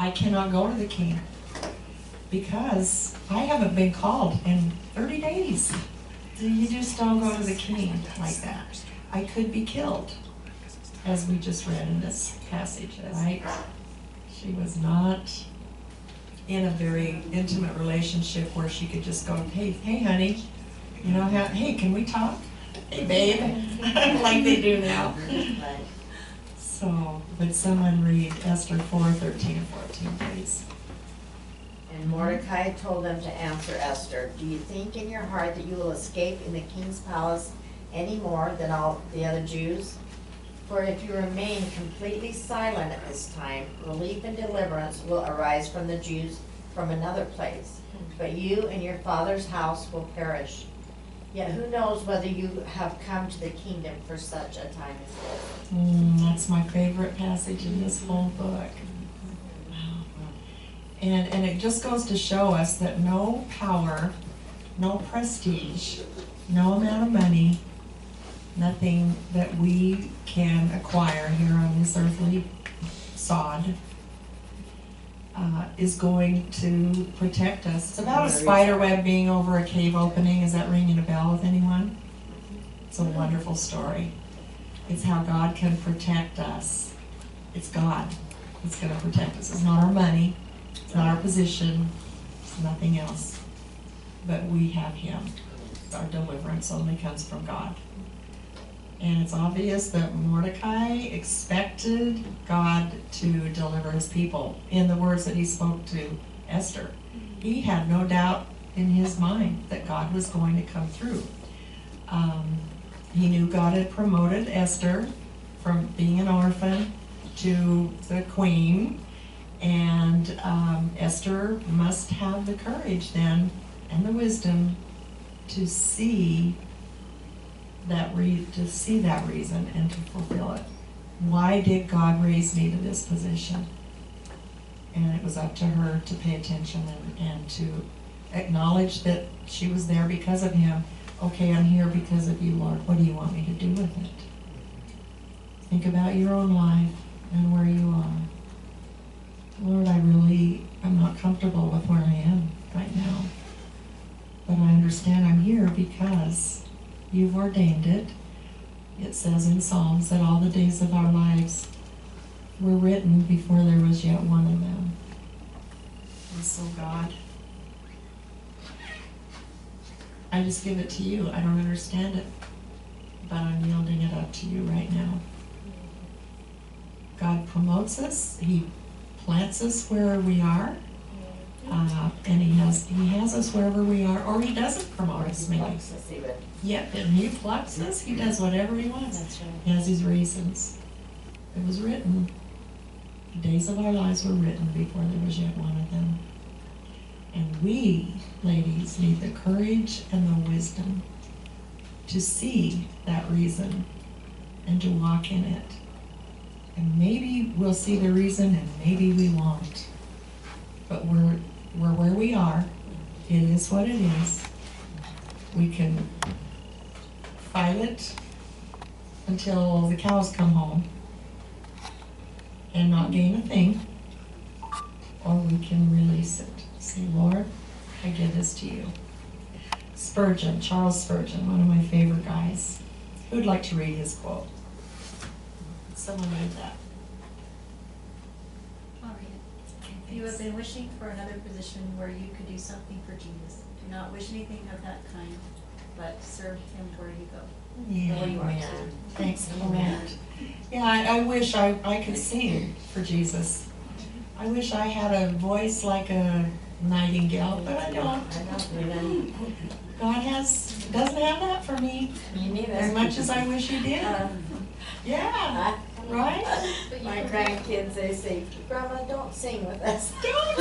I cannot go to the king because I haven't been called in 30 days. So you just don't go to the king like that. I could be killed, as we just read in this passage, right? She was not in a very intimate relationship where she could just go, hey honey, you know, hey, can we talk? Hey babe, like they do now. So, would someone read Esther 4:13 and 14, please? And Mordecai told them to answer Esther, do you think in your heart that you will escape in the king's palace any more than all the other Jews? For if you remain completely silent at this time, relief and deliverance will arise from the Jews from another place. But you and your father's house will perish. Yet who knows whether you have come to the kingdom for such a time as this. That's my favorite passage in this whole book. And it just goes to show us that no power, no prestige, no amount of money, nothing that we can acquire here on this earthly sod is going to protect us. It's about a spider web being over a cave opening. Is that ringing a bell with anyone? It's a wonderful story. It's how God can protect us. It's God that's going to protect us. It's not our money. It's not our position. It's nothing else. But we have Him. Our deliverance only comes from God. And it's obvious that Mordecai expected God to deliver his people in the words that he spoke to Esther. He had no doubt in his mind that God was going to come through. He knew God had promoted Esther from being an orphan to the queen, and Esther must have the courage then and the wisdom to see that reason and to fulfill it. Why did God raise me to this position? And it was up to her to pay attention and to acknowledge that she was there because of Him. Okay, I'm here because of you, Lord. What do you want me to do with it? Think about your own life and where you are. Lord, I'm not comfortable with where I am right now. But I understand I'm here because You've ordained it. It says in Psalms that all the days of our lives were written before there was yet one of them. And so, God, I just give it to You. I don't understand it, but I'm yielding it up to You right now. God promotes us. He plants us where we are. And he has us wherever we are, or He doesn't promote us, maybe. Yep, and He plucks us. He does whatever He wants. That's right. He has His reasons. It was written. The days of our lives were written before there was yet one of them. And we, ladies, need the courage and the wisdom to see that reason and to walk in it. And maybe we'll see the reason and maybe we won't. But we're where we are. It is what it is. We can fight it until the cows come home and not gain a thing. Or we can release it. Say, Lord, I give this to You. Spurgeon, Charles Spurgeon, one of my favorite guys. Who'd like to read his quote? Someone read that. I'll read it. You have been wishing for another position where you could do something for Jesus. Do not wish anything of that kind, but serve Him where you go. Yeah, Where you are. amen. Thanks for that. Yeah, I wish I could sing for Jesus. I wish I had a voice like a nightingale, but I don't. God doesn't have that for me. Me neither. As much as I wish He did. Yeah, right? My grandkids, they say, Grandma, don't sing with us. Don't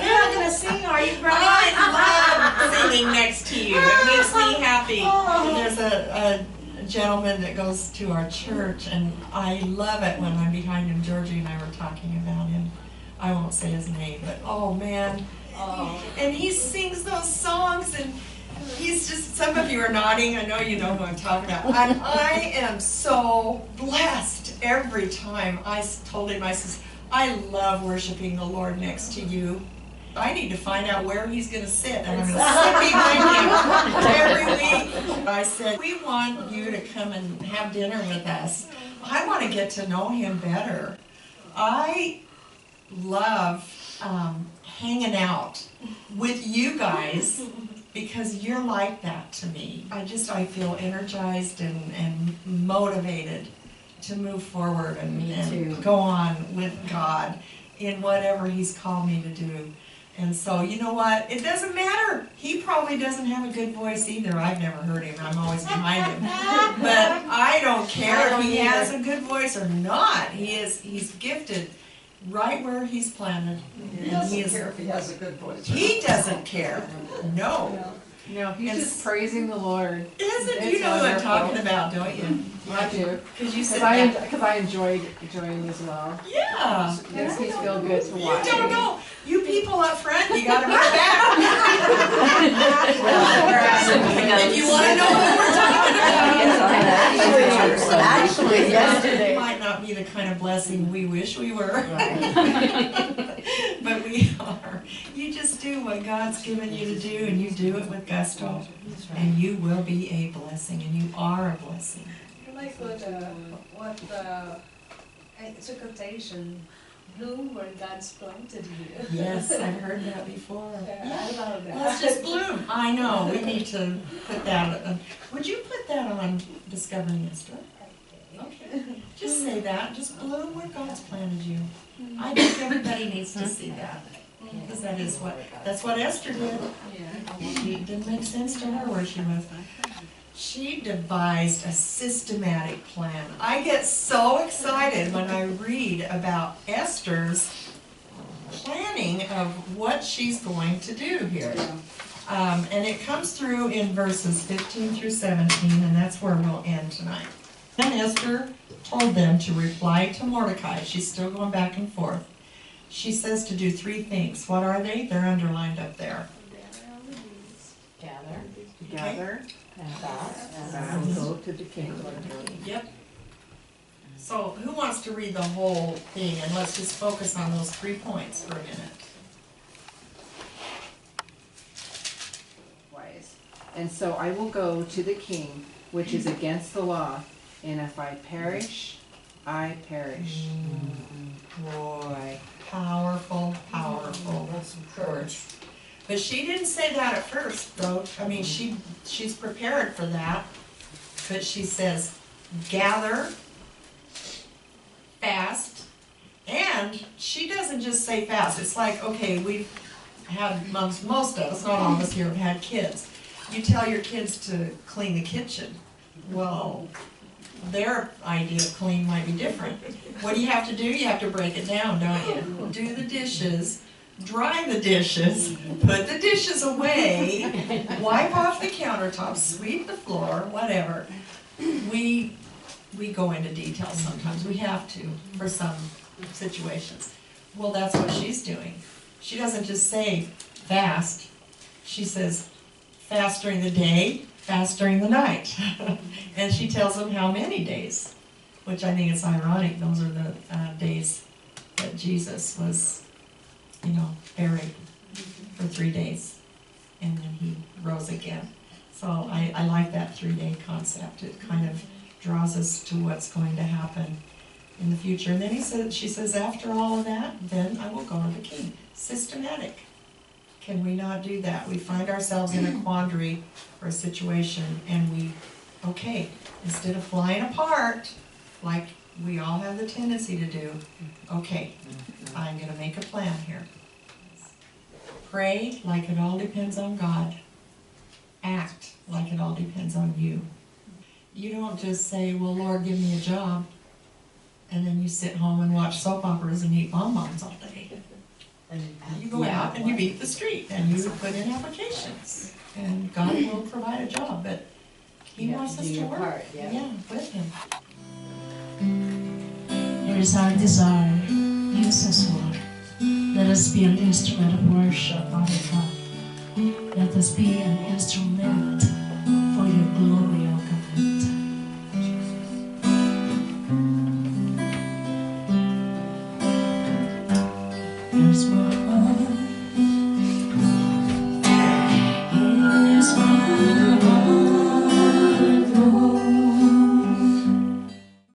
You're not going to sing, are you, Grandma? I love singing next to you. It makes me happy. There's a gentleman that goes to our church, and I love it when I'm behind him. Georgie and I were talking about him. I won't say his name, but oh man. And he sings those songs, and he's just, some of you are nodding. I know you know who I'm talking about. I am so blessed every time I told him, I says, I love worshiping the Lord next to you. I need to find out where he's going to sit, and I'm going to sit behind him every week. I said, we want you to come and have dinner with us. I want to get to know him better. I love hanging out with you guys because you're like that to me. I feel energized and motivated to move forward and go on with God in whatever he's called me to do. And so, you know what? It doesn't matter. He probably doesn't have a good voice either. I've never heard him. I'm always behind him. But I don't care if he has a good voice or not. He's gifted right where he's planted. He doesn't care if he has a good voice. He doesn't care. No. No, he's just praising the Lord. Isn't you know what I'm talking about, don't you? I do. Because you said Because I enjoyed joining as well. Yeah. Yes, he's feel good to watch. You don't know. You people up front, you got to bring back. If you want to know what we're talking about. Actually, yesterday. It might not be the kind of blessing we wish we were. But we are. You just do what God's given you to do, and you do it with gusto. And you will be a blessing, and you are a blessing. Like it's a quotation, bloom where God's planted you. Yes, I've heard that before. I love that. Let's just bloom. I know, we need to put that, would you put that on Discovering Esther? Okay. Just say that, just bloom where God's planted you. I think everybody needs to see that. Because that's what Esther did. It didn't make sense to her where she was. She devised a systematic plan. I get so excited when I read about Esther's planning of what she's going to do here. And it comes through in verses 15 through 17, and that's where we'll end tonight. Then Esther told them to reply to Mordecai. She's still going back and forth. She says to do 3 things. What are they? They're underlined up there. Gather. And Go to the king. Yep. So who wants to read the whole thing, and let's just focus on those 3 points for a minute. Wise. And so I will go to the king, which is against the law, and if I perish, I perish. Boy, powerful, powerful words. But she didn't say that at first, though. I mean, she's prepared for that. But she says, gather, fast, and she doesn't just say fast. It's like, okay, we've had, most of us, not all of us here have had kids. You tell your kids to clean the kitchen. Well, their idea of clean might be different. What do you have to do? You have to break it down, don't you? Do the dishes. Dry the dishes, put the dishes away, wipe off the countertops, sweep the floor, whatever. We go into detail sometimes. We have to for some situations. Well, that's what she's doing. She doesn't just say fast. She says fast during the day, fast during the night. And she tells them how many days, which I think is ironic. Those are the days that Jesus was buried for 3 days, and then he rose again. So I like that 3-day concept. It kind of draws us to what's going to happen in the future. And then she says, after all of that, then I will go to the king. Systematic. Can we not do that? We find ourselves in a quandary or a situation, and instead of flying apart, like we all have the tendency to do, okay, I'm going to make a plan here. Pray like it all depends on God. Act like it all depends on you. You don't just say, well, Lord, give me a job, and then you sit home and watch soap operas and eat bonbons all day. You go out and you beat the street, and you put in applications, and God will provide a job, but He wants us to work with Him. It is our desire, use us, Lord. Let us be an instrument of worship, Father God. Let us be an instrument for your glory,